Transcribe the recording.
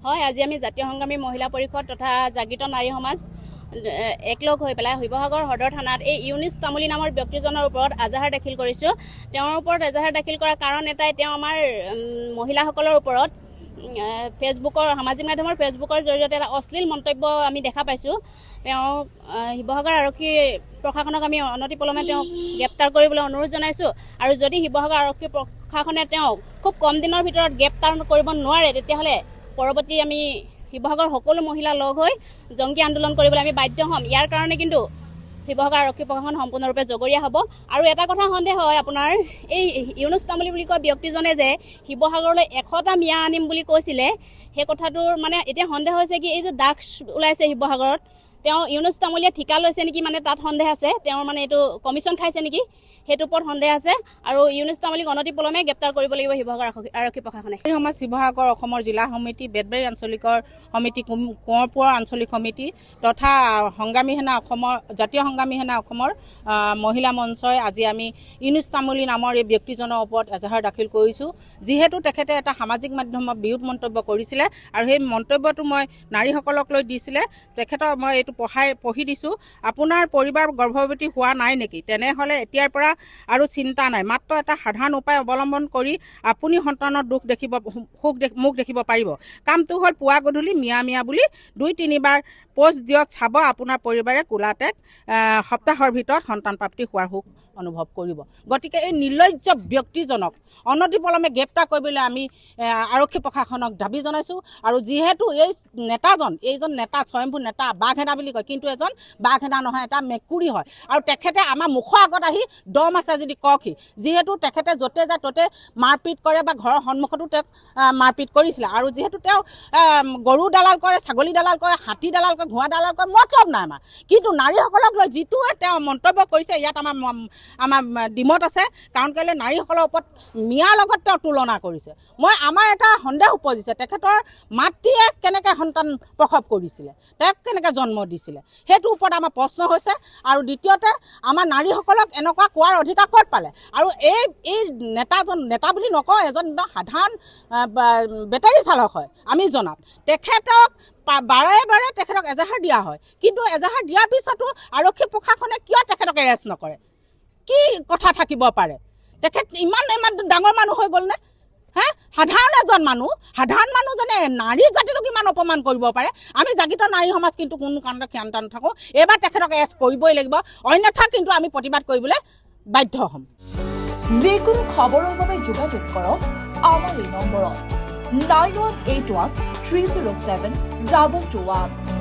হয়, আজি আমি জাতীয় সংগ্ৰামী মহিলা পৰিষদ তথা জাগৃত নাৰী সমাজ একলগ হৈ পেলাই শিৱসাগৰ সদৰ থানাত এই ইউনিছ তামুলী নামৰ ব্যক্তিজনৰ ওপৰত এজাহাৰ দাখিল কৰিছোঁ। তেওঁৰ ওপৰত এজাহাৰ দাখিল কৰাৰ কাৰণ এটাই, তেওঁ আমাৰ মহিলাসকলৰ ওপৰত ফেচবুকৰ সামাজিক মাধ্যমৰ ফেচবুকৰ জৰিয়তে এটা অশ্লীল মন্তব্য আমি দেখা পাইছোঁ। তেওঁ শিৱসাগৰ আৰক্ষী প্ৰশাসনক আমি অনতিপলমে তেওঁক গ্ৰেপ্তাৰ কৰিবলৈ অনুৰোধ জনাইছোঁ। আৰু যদি শিৱসাগৰ আৰক্ষী প্ৰশাসনে তেওঁক খুব কম দিনৰ ভিতৰত গ্ৰেপ্তাৰ কৰিব নোৱাৰে, তেতিয়াহ'লে পৰৱৰ্তী আমি শিৱসাগৰ সকলো মহিলা লগ হৈ জংগী আন্দোলন কৰিবলৈ আমি বাধ্য হ'ম। ইয়াৰ কাৰণে কিন্তু শিৱসাগৰ আৰক্ষী প্ৰশাসন সম্পূৰ্ণৰূপে জগৰীয়া হ'ব। আৰু এটা কথা সন্দেহ হয়, আপোনাৰ এই ইউনুছ তামুলী বুলি কোৱা ব্যক্তিজনে যে শিৱসাগৰলৈ 100টা মিয়া আনিম বুলি কৈছিলে, সেই কথাটোৰ মানে এতিয়া সন্দেহ হৈছে কি, এই যে ড্ৰাগছ ওলাইছে শিৱসাগৰত, তেওঁ ইউনুছ তামুলীয়ে ঠিকা লৈছে নেকি, মানে তাত সন্দেহ আছে। তেওঁৰ মানে এইটো কমিশ্যন খাইছে নেকি, সেইটোৰ ওপৰত সন্দেহ আছে। আৰু ইউনুছ তামুলীক অনতিপলমে গ্ৰেপ্তাৰ কৰিব লাগিব শিৱসাগৰ আৰক্ষী প্ৰশাসনে। সমাজ শিৱসাগৰ অসমৰ জিলা সমিতি, বেতবাৰী আঞ্চলিকৰ সমিতি, কোঁৱৰপুৰৰ আঞ্চলিক সমিতি তথা সংগ্ৰামী সেনা অসমৰ জাতীয় সংগ্ৰামী সেনা অসমৰ মহিলা মঞ্চই আজি আমি ইউনুছ তামুলী নামৰ এই ব্যক্তিজনৰ ওপৰত এজাহাৰ দাখিল কৰিছোঁ। যিহেতু তেখেতে এটা সামাজিক মাধ্যমত বিৰোধ মন্তব্য কৰিছিলে আৰু সেই মন্তব্যটো মই নাৰীসকলক লৈ দিছিলে, তেখেতক মই এইটো পঢ়ি দিছোঁ। আপোনাৰ পৰিবাৰ গৰ্ভৱতী হোৱা নাই নেকি? তেনেহ'লে এতিয়াৰ পৰা আৰু চিন্তা নাই, মাত্ৰ এটা সাধাৰণ উপায় অৱলম্বন কৰি আপুনি সন্তানৰ মুখ দেখিব পাৰিব। কামটো হ'ল পুৱা গধূলি মিয়া মিয়া বুলি 2-3 বাৰ পোষ্ট দিয়ক, চাব আপোনাৰ পৰিবাৰে কোলাতেক সপ্তাহৰ ভিতৰত সন্তান প্ৰাপ্তি হোৱাৰ সুখ অনুভৱ কৰিব। গতিকে এই নিৰ্লজ্জ ব্যক্তিজনক অনতিপলমে গ্ৰেপ্তাৰ কৰিবলৈ আমি আৰক্ষী প্ৰশাসনক দাবী জনাইছোঁ। আৰু যিহেতু এইজন নেতা স্বয়ম্ভূ নেতা, বাঘেদা বুলি কয়, কিন্তু এজন বাঘেদা নহয়, এটা মেকুৰী হয়। আৰু তেখেতে আমাৰ মুখৰ আগত আহি দম আছে যদি কওকহি, যিহেতু তেখেতে য'তে যায় ত'তে মাৰপিট কৰে বা ঘৰৰ সন্মুখতো তেওঁক মাৰপিট কৰিছিলে। আৰু যিহেতু তেওঁ গৰু দালাল কৰে, ছাগলী দালাল কৰে, হাতী দালাল কৰে, ঘোঁৰা দালাল কৰে, মতলব নাই আমাৰ। কিন্তু নাৰীসকলক লৈ যিটো তেওঁ মন্তব্য কৰিছে, ইয়াত আমাৰ ডিমত আছে। কাৰণ কেলৈ নাৰীসকলৰ ওপৰত মিয়াৰ লগত তেওঁ তুলনা কৰিছে। আমাৰ এটা সন্দেহ উপজিছে, তেখেতৰ মাতৃয়ে কেনেকৈ সন্তান প্ৰসৱ কৰিছিলে, তেওঁক কেনেকৈ জন্ম দিছিলে, সেইটোৰ ওপৰত আমাৰ প্ৰশ্ন হৈছে। আৰু দ্বিতীয়তে আমাৰ নাৰীসকলক এনেকুৱা কোৱাৰ অধিকাৰ ক'ত পালে? আৰু এই নেতা বুলি নকওঁ, এজন সাধাৰণ বেটাৰী চালক হয়। আমি জনাত তেখেতক বাৰে তেখেতক এজাহাৰ দিয়া হয়, কিন্তু এজাহাৰ দিয়াৰ পিছতো আৰক্ষী প্ৰশাসনে কিয় তেখেতক এৰেষ্ট নকৰে? কি কথা থাকিব পাৰে? তেখেত ইমান ডাঙৰ মানুহ হৈ গ'লনে? সাধাৰণ এজন মানুহ, যেনে নাৰী জাতিটোক ইমান অপমান কৰিব পাৰে? আমি জাগৃত নাৰী সমাজ কিন্তু কোনো কাৰণত ক্ষান্ত নাথাকোঁ। এইবাৰ তেখেতক এৰেষ্ট কৰিবই লাগিব, অন্যথা কিন্তু আমি প্ৰতিবাদ কৰিবলৈ বাধ্য হ'ম। যিকোনো খবৰৰ বাবে যোগাযোগ কৰক আমাৰ এই নম্বৰত 9181 307 2221।